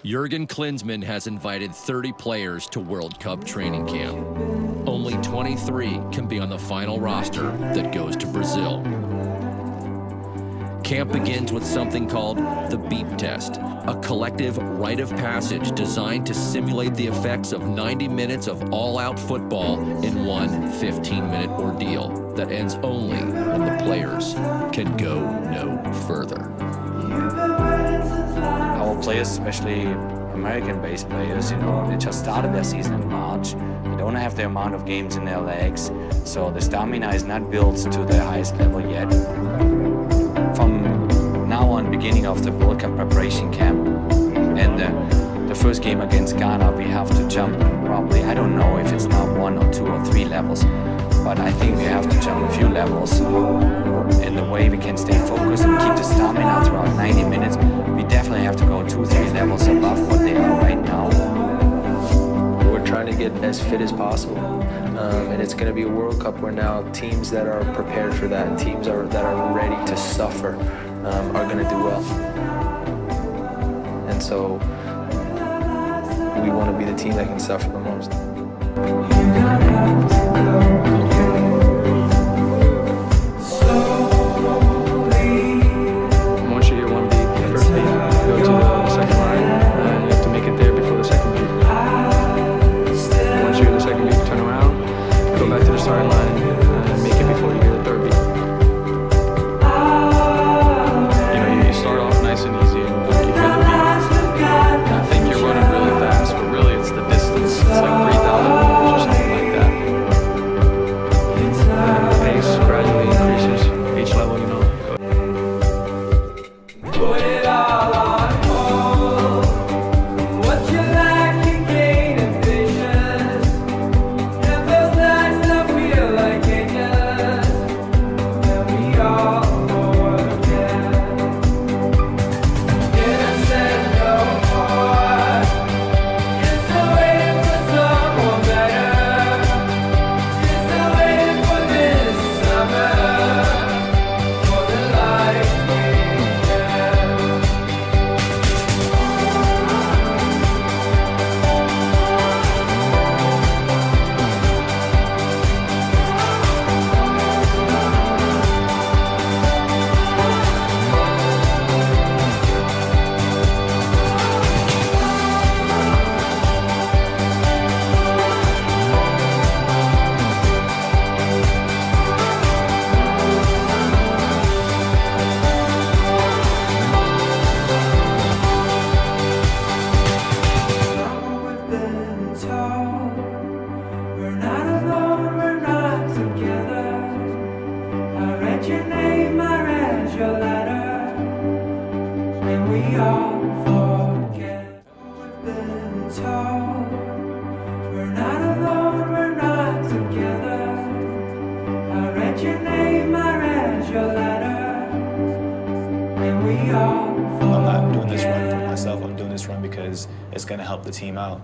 Jurgen Klinsmann has invited 30 players to World Cup training camp. Only 23 can be on the final roster that goes to Brazil. Camp begins with something called the beep test, a collective rite of passage designed to simulate the effects of 90 minutes of all-out football in one 15-minute ordeal that ends only when the players can go no further. Our players, especially American-based players, they just started their season in March. They don't have the amount of games in their legs, so the stamina is not built to the highest level yet. From now on, beginning of the World Cup preparation camp and the first game against Ghana, we have to jump probably, I don't know if it's now 1 or 2 or 3 levels, but I think we have to jump a few levels in the way we can stay focused and keep the stamina throughout 90 minutes. We definitely have to go 2-3 levels above what they are right now. We're trying to get as fit as possible, and it's going to be a World Cup where now teams that are prepared for that and teams that are ready to suffer are going to do well. And so we want to be the team that can suffer the most. Once you hear one beat, the first beat, go to the second line, you have to make it there before the second beat. Once you hear the second beat, turn around, go back to the starting line, and make it before you hear the third beat. You start off nice and easy, and you feel the beat. And I think you're running really fast, but really it's the distance. It's like 3,000 meters or something like that. And the pace gradually increases each level, Put it all on hold. What you lack, you gain in vision. And those nights that feel like ages, and we all forget. Innocent, no more. You're still waiting for someone better. You're still waiting for this summer, for the life we share. We've been told we're not alone, we're not together. I read your name, I read your letter, and we all forget. We've been told we're not alone, we're not together. I read your name, I read your letter, and we all forget. I'm not doing this run for myself, I'm doing this run because it's going to help the team out.